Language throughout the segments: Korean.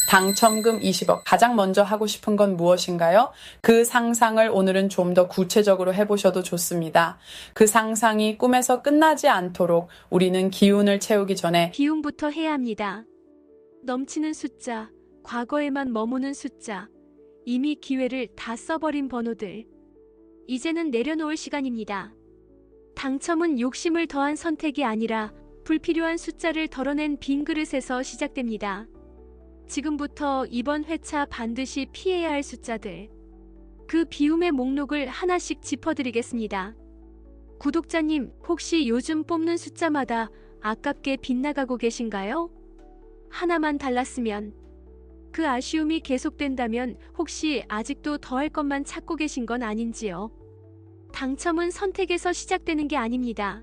당첨금 20억. 가장 먼저 하고 싶은 건 무엇인가요? 그 상상을 오늘은 좀 더 구체적으로 해보셔도 좋습니다. 그 상상이 꿈에서 끝나지 않도록 우리는 기운을 채우기 전에 기운부터 해야 합니다. 넘치는 숫자, 과거에만 머무는 숫자, 이미 기회를 다 써버린 번호들. 이제는 내려놓을 시간입니다. 당첨은 욕심을 더한 선택이 아니라 불필요한 숫자를 덜어낸 빈 그릇에서 시작됩니다. 지금부터 이번 회차 반드시 피해야 할 숫자들. 그 비움의 목록을 하나씩 짚어드리겠습니다. 구독자님, 혹시 요즘 뽑는 숫자마다 아깝게 빗나가고 계신가요? 하나만 달랐으면. 그 아쉬움이 계속된다면 혹시 아직도 더할 것만 찾고 계신 건 아닌지요? 당첨은 선택에서 시작되는 게 아닙니다.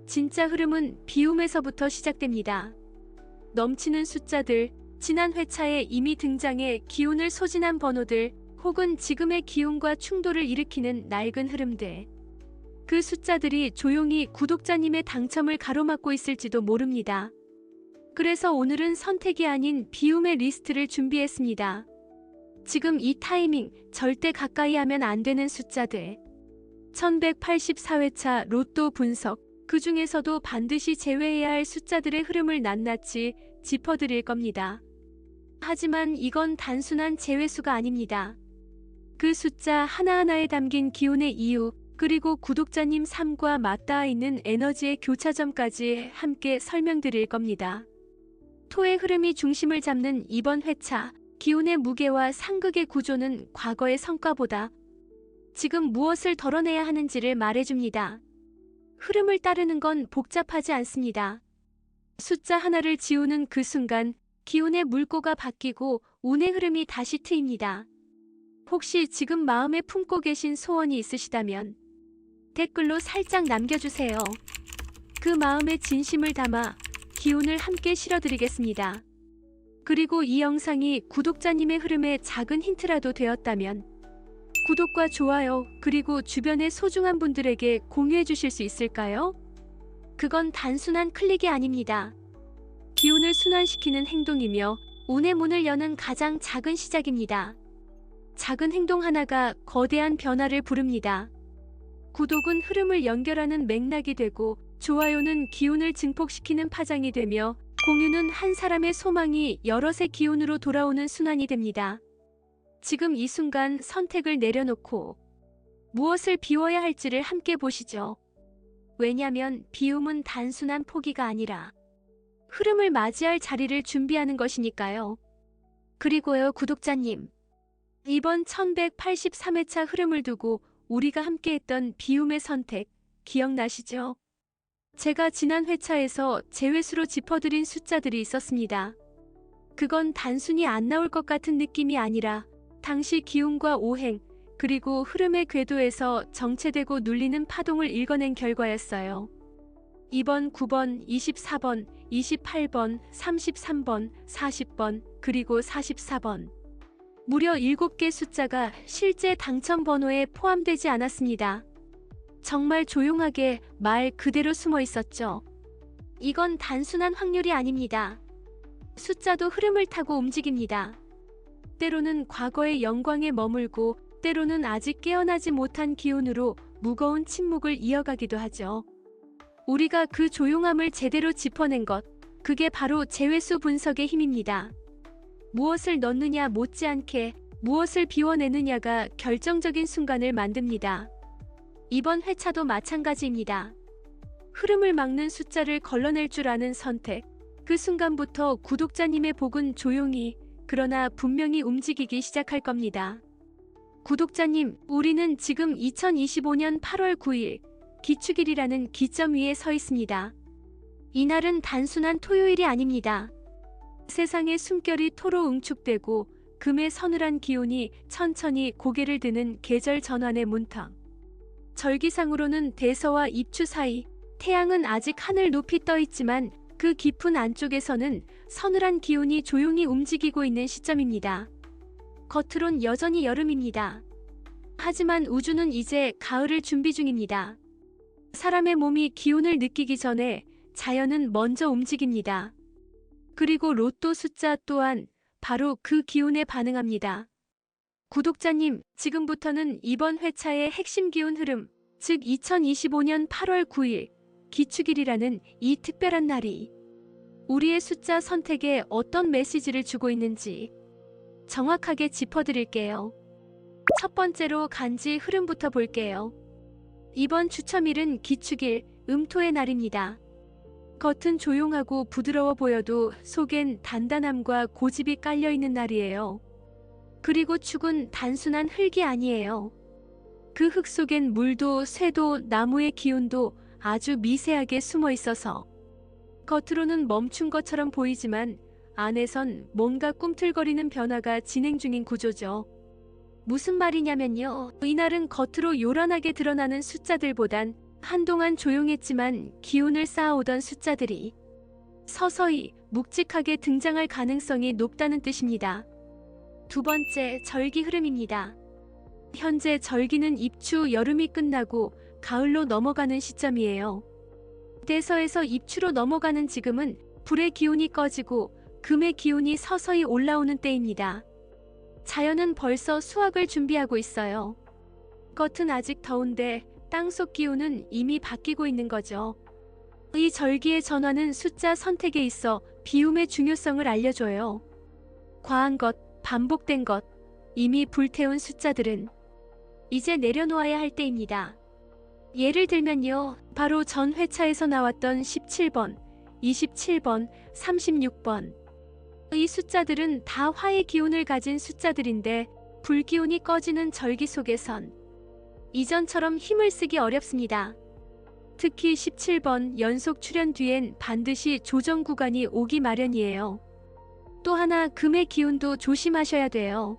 진짜 흐름은 비움에서부터 시작됩니다. 넘치는 숫자들, 지난 회차에 이미 등장해 기운을 소진한 번호들, 혹은 지금의 기운과 충돌을 일으키는 낡은 흐름들. 그 숫자들이 조용히 구독자님의 당첨을 가로막고 있을지도 모릅니다. 그래서 오늘은 선택이 아닌 비움의 리스트를 준비했습니다. 지금 이 타이밍 절대 가까이 하면 안 되는 숫자들. 1184회차 로또 분석, 그 중에서도 반드시 제외해야 할 숫자들의 흐름을 낱낱이 짚어드릴 겁니다. 하지만 이건 단순한 제외수가 아닙니다. 그 숫자 하나하나에 담긴 기운의 이유, 그리고 구독자님 삶과 맞닿아 있는 에너지의 교차점까지 함께 설명드릴 겁니다. 토의 흐름이 중심을 잡는 이번 회차, 기운의 무게와 상극의 구조는 과거의 성과보다 지금 무엇을 덜어내야 하는지를 말해줍니다. 흐름을 따르는 건 복잡하지 않습니다. 숫자 하나를 지우는 그 순간 기운의 물꼬가 바뀌고 운의 흐름이 다시 트입니다. 혹시 지금 마음에 품고 계신 소원이 있으시다면 댓글로 살짝 남겨주세요. 그 마음의 진심을 담아 기운을 함께 실어드리겠습니다. 그리고 이 영상이 구독자님의 흐름에 작은 힌트라도 되었다면 구독과 좋아요, 그리고 주변의 소중한 분들에게 공유해 주실 수 있을까요? 그건 단순한 클릭이 아닙니다. 기운을 순환시키는 행동이며 운의 문을 여는 가장 작은 시작입니다. 작은 행동 하나가 거대한 변화를 부릅니다. 구독은 흐름을 연결하는 맥락이 되고, 좋아요는 기운을 증폭시키는 파장이 되며, 공유는 한 사람의 소망이 여럿의 기운으로 돌아오는 순환이 됩니다. 지금 이 순간 선택을 내려놓고 무엇을 비워야 할지를 함께 보시죠. 왜냐면 비움은 단순한 포기가 아니라 흐름을 맞이할 자리를 준비하는 것이니까요. 그리고요, 구독자님. 이번 1183회차 흐름을 두고 우리가 함께했던 비움의 선택 기억나시죠? 제가 지난 회차에서 제외수로 짚어드린 숫자들이 있었습니다. 그건 단순히 안 나올 것 같은 느낌이 아니라 당시 기운과 오행, 그리고 흐름의 궤도에서 정체되고 눌리는 파동을 읽어낸 결과였어요. 2번, 9번, 24번, 28번, 33번, 40번, 그리고 44번. 무려 7개 숫자가 실제 당첨 번호에 포함되지 않았습니다. 정말 조용하게 말 그대로 숨어 있었죠. 이건 단순한 확률이 아닙니다. 숫자도 흐름을 타고 움직입니다. 때로는 과거의 영광에 머물고, 때로는 아직 깨어나지 못한 기운으로 무거운 침묵을 이어가기도 하죠. 우리가 그 조용함을 제대로 짚어낸 것, 그게 바로 제외수 분석의 힘입니다. 무엇을 넣느냐 못지않게 무엇을 비워내느냐가 결정적인 순간을 만듭니다. 이번 회차도 마찬가지입니다. 흐름을 막는 숫자를 걸러낼 줄 아는 선택, 그 순간부터 구독자님의 복은 조용히, 그러나 분명히 움직이기 시작할 겁니다. 구독자님, 우리는 지금 2025년 8월 9일 기축일이라는 기점 위에 서 있습니다. 이날은 단순한 토요일이 아닙니다. 세상의 숨결이 토로 응축되고 금의 서늘한 기운이 천천히 고개를 드는 계절 전환의 문턱. 절기상으로는 대서와 입추 사이, 태양은 아직 하늘 높이 떠 있지만 그 깊은 안쪽에서는 서늘한 기운이 조용히 움직이고 있는 시점입니다. 겉으론 여전히 여름입니다. 하지만 우주는 이제 가을을 준비 중입니다. 사람의 몸이 기운을 느끼기 전에 자연은 먼저 움직입니다. 그리고 로또 숫자 또한 바로 그 기운에 반응합니다. 구독자님, 지금부터는 이번 회차의 핵심 기운 흐름, 즉 2025년 8월 9일 기축일이라는 이 특별한 날이 우리의 숫자 선택에 어떤 메시지를 주고 있는지 정확하게 짚어드릴게요. 첫 번째로 간지 흐름부터 볼게요. 이번 추첨일은 기축일, 음토의 날입니다. 겉은 조용하고 부드러워 보여도 속엔 단단함과 고집이 깔려있는 날이에요. 그리고 축은 단순한 흙이 아니에요. 그 흙 속엔 물도 쇠도 나무의 기운도 아주 미세하게 숨어 있어서 겉으로는 멈춘 것처럼 보이지만 안에선 뭔가 꿈틀거리는 변화가 진행 중인 구조죠. 무슨 말이냐면요. 이날은 겉으로 요란하게 드러나는 숫자들보단 한동안 조용했지만 기운을 쌓아오던 숫자들이 서서히 묵직하게 등장할 가능성이 높다는 뜻입니다. 두 번째, 절기 흐름입니다. 현재 절기는 입추 여름이 끝나고 가을로 넘어가는 시점이에요. 대서에서 입추로 넘어가는 지금은 불의 기운이 꺼지고 금의 기운이 서서히 올라오는 때입니다. 자연은 벌써 수확을 준비하고 있어요. 겉은 아직 더운데 땅속 기운은 이미 바뀌고 있는 거죠. 이 절기의 전환은 숫자 선택에 있어 비움의 중요성을 알려줘요. 과한 것, 반복된 것, 이미 불태운 숫자들은 이제 내려놓아야 할 때입니다. 예를 들면요. 바로 전 회차에서 나왔던 17번, 27번, 36번. 이 숫자들은 다 화의 기운을 가진 숫자들인데 불기운이 꺼지는 절기 속에선 이전처럼 힘을 쓰기 어렵습니다. 특히 17번 연속 출현 뒤엔 반드시 조정 구간이 오기 마련이에요. 또 하나 금의 기운도 조심하셔야 돼요.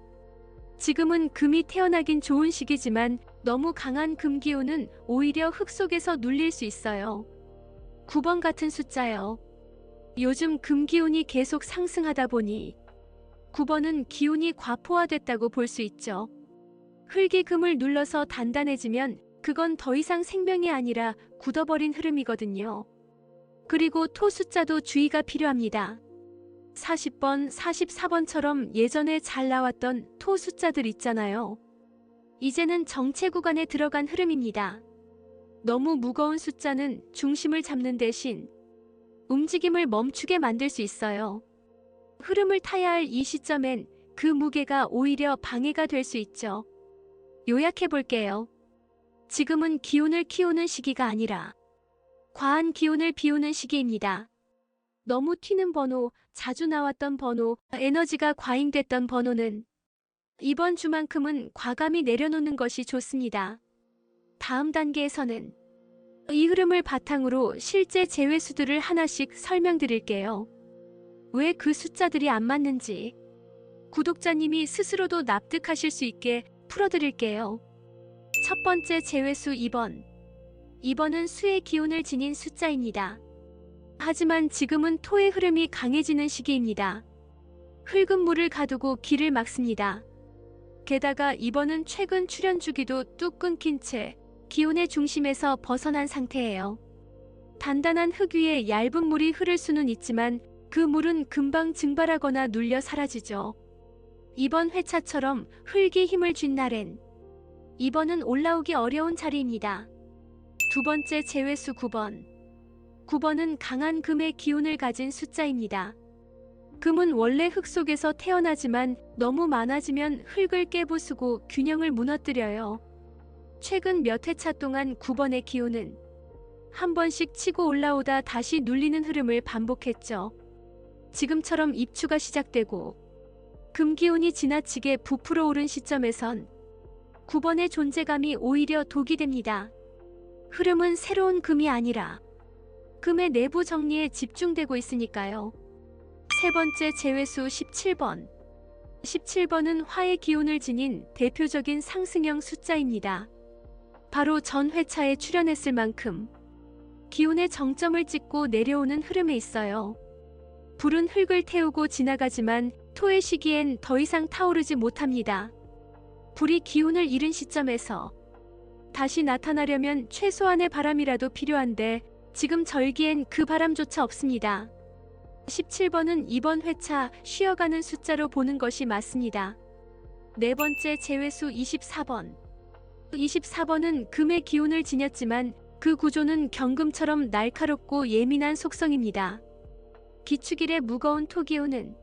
지금은 금이 태어나긴 좋은 시기지만 너무 강한 금 기운은 오히려 흙 속에서 눌릴 수 있어요. 9번 같은 숫자요. 요즘 금 기운이 계속 상승하다 보니 9번은 기운이 과포화됐다고 볼 수 있죠. 흙이 금을 눌러서 단단해지면 그건 더 이상 생명이 아니라 굳어버린 흐름이거든요. 그리고 토 숫자도 주의가 필요합니다. 40번, 44번처럼 예전에 잘 나왔던 토 숫자들 있잖아요. 이제는 정체 구간에 들어간 흐름입니다. 너무 무거운 숫자는 중심을 잡는 대신 움직임을 멈추게 만들 수 있어요. 흐름을 타야 할 이 시점엔 그 무게가 오히려 방해가 될 수 있죠. 요약해 볼게요. 지금은 기운을 키우는 시기가 아니라 과한 기운을 비우는 시기입니다. 너무 튀는 번호, 자주 나왔던 번호, 에너지가 과잉됐던 번호는 이번 주만큼은 과감히 내려놓는 것이 좋습니다. 다음 단계에서는 이 흐름을 바탕으로 실제 제외수들을 하나씩 설명드릴게요. 왜 그 숫자들이 안 맞는지 구독자님이 스스로도 납득하실 수 있게 풀어드릴게요. 첫 번째 제외수 2번. 2번은 수의 기운을 지닌 숫자입니다. 하지만 지금은 토의 흐름이 강해지는 시기입니다. 흙은 물을 가두고 길을 막습니다. 게다가 2번은 최근 출현 주기도 뚝 끊긴 채 기운의 중심에서 벗어난 상태예요. 단단한 흙 위에 얇은 물이 흐를 수는 있지만 그 물은 금방 증발하거나 눌려 사라지죠. 이번 회차처럼 흙이 힘을 쥔 날엔 2번은 올라오기 어려운 자리입니다. 두 번째 제외수 9번. 9번은 강한 금의 기운을 가진 숫자입니다. 금은 원래 흙 속에서 태어나지만 너무 많아지면 흙을 깨부수고 균형을 무너뜨려요. 최근 몇 회차 동안 9번의 기운은 한 번씩 치고 올라오다 다시 눌리는 흐름을 반복했죠. 지금처럼 입추가 시작되고 금 기운이 지나치게 부풀어 오른 시점에선 9번의 존재감이 오히려 독이 됩니다. 흐름은 새로운 금이 아니라 금의 내부 정리에 집중되고 있으니까요. 세 번째 제외수 17번. 17번은 화의 기운을 지닌 대표적인 상승형 숫자입니다. 바로 전 회차에 출연했을 만큼 기운의 정점을 찍고 내려오는 흐름에 있어요. 불은 흙을 태우고 지나가지만 토의 시기엔 더 이상 타오르지 못합니다. 불이 기운을 잃은 시점에서 다시 나타나려면 최소한의 바람이라도 필요한데 지금 절기엔 그 바람조차 없습니다. 17번은 이번 회차 쉬어가는 숫자로 보는 것이 맞습니다. 네 번째 제외수 24번. 24번은 금의 기운을 지녔지만 그 구조는 경금처럼 날카롭고 예민한 속성입니다. 기축일의 무거운 토기운은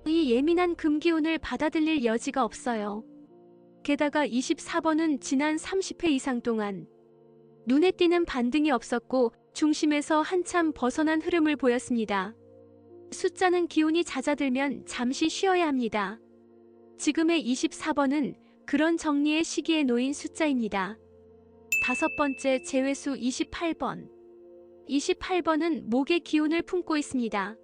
이 예민한 금기운을 받아들일 여지가 없어요. 게다가 24번은 지난 30회 이상 동안 눈에 띄는 반등이 없었고 중심에서 한참 벗어난 흐름을 보였습니다. 숫자는 기운이 잦아들면 잠시 쉬어야 합니다. 지금의 24번은 그런 정리의 시기에 놓인 숫자입니다. 다섯 번째 제외수 28번. 28번은 목의 기운을 품고 있습니다.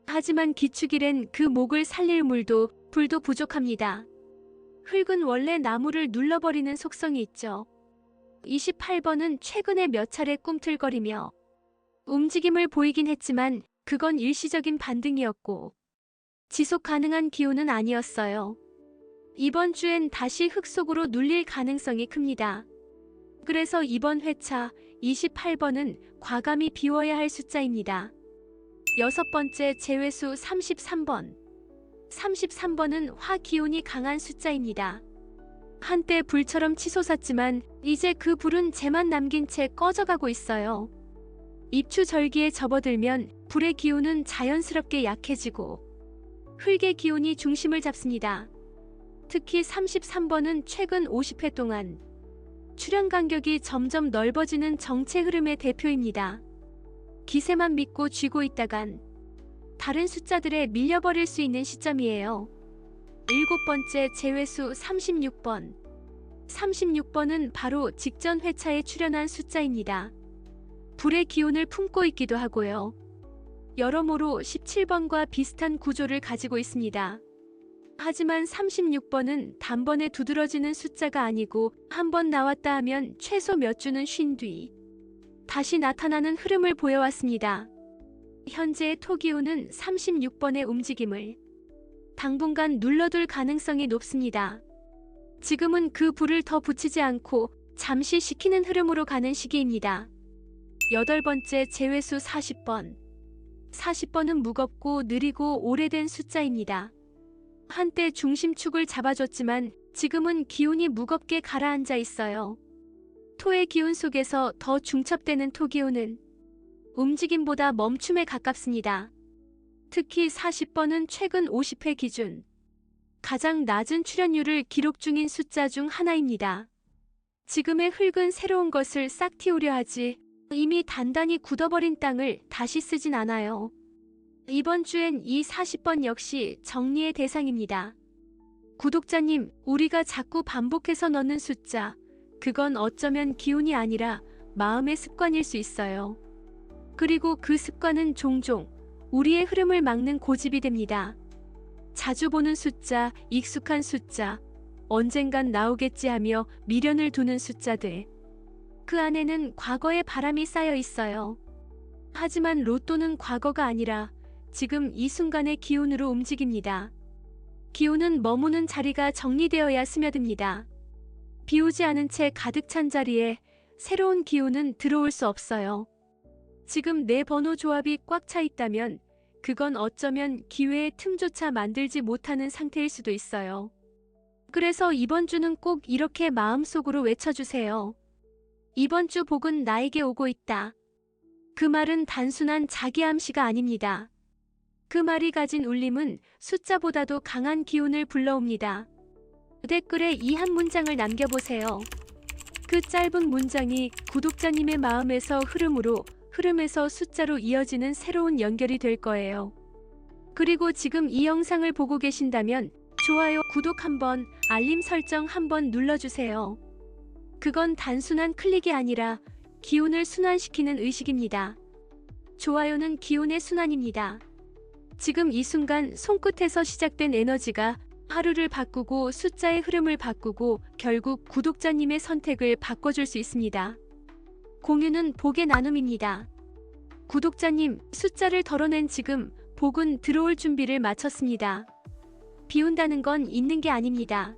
하지만 기축일엔 그 목을 살릴 물도 불도 부족합니다. 흙은 원래 나무를 눌러버리는 속성이 있죠. 28번은 최근에 몇 차례 꿈틀거리며 움직임을 보이긴 했지만 그건 일시적인 반등이었고 지속 가능한 기운은 아니었어요. 이번 주엔 다시 흙 속으로 눌릴 가능성이 큽니다. 그래서 이번 회차 28번은 과감히 비워야 할 숫자입니다. 여섯 번째 제외수 33번. 33번은 화 기운이 강한 숫자입니다. 한때 불처럼 치솟았지만 이제 그 불은 재만 남긴 채 꺼져가고 있어요. 입추절기에 접어들면 불의 기운은 자연스럽게 약해지고 흙의 기운이 중심을 잡습니다. 특히 33번은 최근 50회 동안 출현 간격이 점점 넓어지는 정체 흐름의 대표입니다. 기세만 믿고 쥐고 있다간 다른 숫자들에 밀려버릴 수 있는 시점이에요. 일곱 번째 제외수 36번. 36번은 바로 직전 회차에 출현한 숫자입니다. 불의 기운을 품고 있기도 하고요. 여러모로 17번과 비슷한 구조를 가지고 있습니다. 하지만 36번은 단번에 두드러지는 숫자가 아니고 한 번 나왔다 하면 최소 몇 주는 쉰 뒤 다시 나타나는 흐름을 보여왔습니다. 현재의 토기운은 36번의 움직임을 당분간 눌러둘 가능성이 높습니다. 지금은 그 불을 더 붙이지 않고 잠시 식히는 흐름으로 가는 시기입니다. 여덟 번째 제외수 40번. 40번은 무겁고 느리고 오래된 숫자입니다. 한때 중심축을 잡아줬지만 지금은 기운이 무겁게 가라앉아 있어요. 토의 기운 속에서 더 중첩되는 토기운은 움직임보다 멈춤에 가깝습니다. 특히 40번은 최근 50회 기준 가장 낮은 출현율을 기록 중인 숫자 중 하나입니다. 지금의 흙은 새로운 것을 싹 틔우려 하지 이미 단단히 굳어버린 땅을 다시 쓰진 않아요. 이번 주엔 이 40번 역시 정리의 대상입니다. 구독자님, 우리가 자꾸 반복해서 넣는 숫자, 그건 어쩌면 기운이 아니라 마음의 습관일 수 있어요. 그리고 그 습관은 종종 우리의 흐름을 막는 고집이 됩니다. 자주 보는 숫자, 익숙한 숫자, 언젠간 나오겠지 하며 미련을 두는 숫자들. 그 안에는 과거의 바람이 쌓여 있어요. 하지만 로또는 과거가 아니라 지금 이 순간의 기운으로 움직입니다. 기운은 머무는 자리가 정리되어야 스며듭니다. 비우지 않은 채 가득 찬 자리에 새로운 기운은 들어올 수 없어요. 지금 내 번호 조합이 꽉 차 있다면 그건 어쩌면 기회의 틈조차 만들지 못하는 상태일 수도 있어요. 그래서 이번 주는 꼭 이렇게 마음속으로 외쳐주세요. 이번 주 복은 나에게 오고 있다. 그 말은 단순한 자기 암시가 아닙니다. 그 말이 가진 울림은 숫자보다도 강한 기운을 불러옵니다. 댓글에 이 한 문장을 남겨보세요. 그 짧은 문장이 구독자님의 마음에서 흐름에서 숫자로 이어지는 새로운 연결이 될 거예요. 그리고 지금 이 영상을 보고 계신다면 좋아요, 구독 한번, 알림 설정 한번 눌러주세요. 그건 단순한 클릭이 아니라 기운을 순환시키는 의식입니다. 좋아요는 기운의 순환입니다. 지금 이 순간 손끝에서 시작된 에너지가 하루를 바꾸고 숫자의 흐름을 바꾸고 결국 구독자님의 선택을 바꿔줄 수 있습니다. 공유는 복의 나눔입니다. 구독자님, 숫자를 덜어낸 지금 복은 들어올 준비를 마쳤습니다. 비운다는 건 있는 게 아닙니다.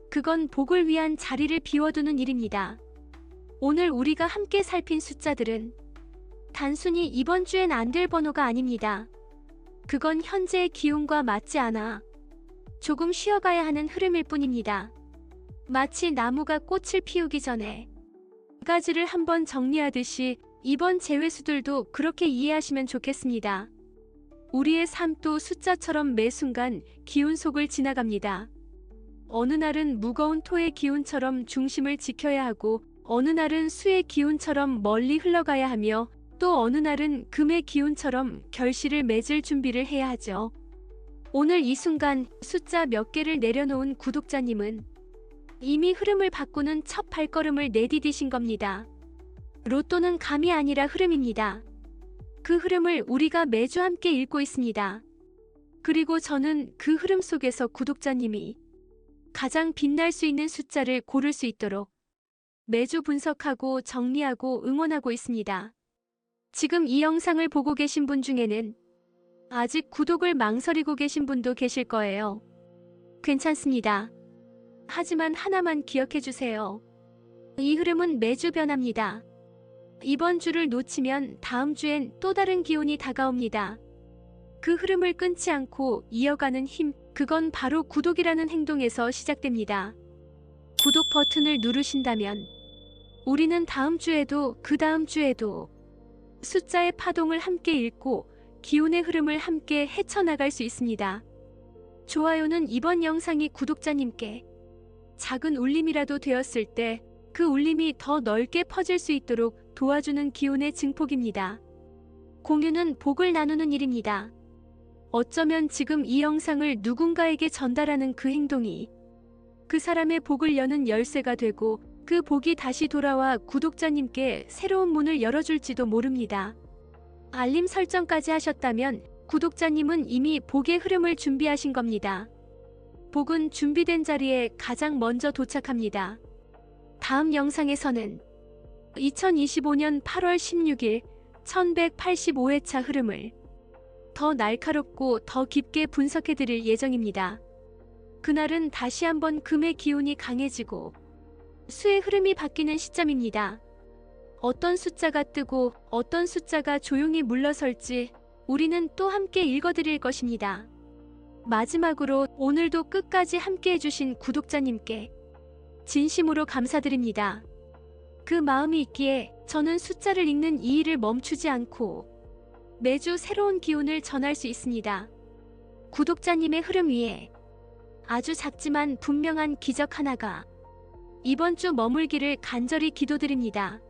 그건 복을 위한 자리를 비워두는 일입니다. 오늘 우리가 함께 살핀 숫자들은 단순히 이번 주엔 안 될 번호가 아닙니다. 그건 현재의 기운과 맞지 않아 조금 쉬어가야 하는 흐름일 뿐입니다. 마치 나무가 꽃을 피우기 전에 가지를 한번 정리하듯이 이번 재회수들도 그렇게 이해하시면 좋겠습니다. 우리의 삶도 숫자처럼 매 순간 기운 속을 지나갑니다. 어느 날은 무거운 토의 기운처럼 중심을 지켜야 하고 어느 날은 수의 기운처럼 멀리 흘러가야 하며 또 어느 날은 금의 기운처럼 결실을 맺을 준비를 해야 하죠. 오늘 이 순간 숫자 몇 개를 내려놓은 구독자님은 이미 흐름을 바꾸는 첫 발걸음을 내디디신 겁니다. 로또는 감이 아니라 흐름입니다. 그 흐름을 우리가 매주 함께 읽고 있습니다. 그리고 저는 그 흐름 속에서 구독자님이 가장 빛날 수 있는 숫자를 고를 수 있도록 매주 분석하고 정리하고 응원하고 있습니다. 지금 이 영상을 보고 계신 분 중에는 아직 구독을 망설이고 계신 분도 계실 거예요. 괜찮습니다. 하지만 하나만 기억해 주세요. 이 흐름은 매주 변합니다. 이번 주를 놓치면 다음 주엔 또 다른 기운이 다가옵니다. 그 흐름을 끊지 않고 이어가는 힘, 그건 바로 구독이라는 행동에서 시작됩니다. 구독 버튼을 누르신다면 우리는 다음 주에도 그 다음 주에도 숫자의 파동을 함께 읽고 기운의 흐름을 함께 헤쳐나갈 수 있습니다. 좋아요는 이번 영상이 구독자님께 작은 울림이라도 되었을 때 그 울림이 더 넓게 퍼질 수 있도록 도와주는 기운의 증폭입니다. 공유는 복을 나누는 일입니다. 어쩌면 지금 이 영상을 누군가에게 전달하는 그 행동이 그 사람의 복을 여는 열쇠가 되고 그 복이 다시 돌아와 구독자님께 새로운 문을 열어줄지도 모릅니다. 알림 설정까지 하셨다면 구독자님은 이미 복의 흐름을 준비하신 겁니다. 복은 준비된 자리에 가장 먼저 도착합니다. 다음 영상에서는 2025년 8월 16일 1185회차 흐름을 더 날카롭고 더 깊게 분석해드릴 예정입니다. 그날은 다시 한번 금의 기운이 강해지고 수의 흐름이 바뀌는 시점입니다. 어떤 숫자가 뜨고 어떤 숫자가 조용히 물러설지 우리는 또 함께 읽어드릴 것입니다. 마지막으로 오늘도 끝까지 함께 해주신 구독자님께 진심으로 감사드립니다. 그 마음이 있기에 저는 숫자를 읽는 이 일을 멈추지 않고 매주 새로운 기운을 전할 수 있습니다. 구독자님의 흐름 위에 아주 작지만 분명한 기적 하나가 이번 주 머물기를 간절히 기도드립니다.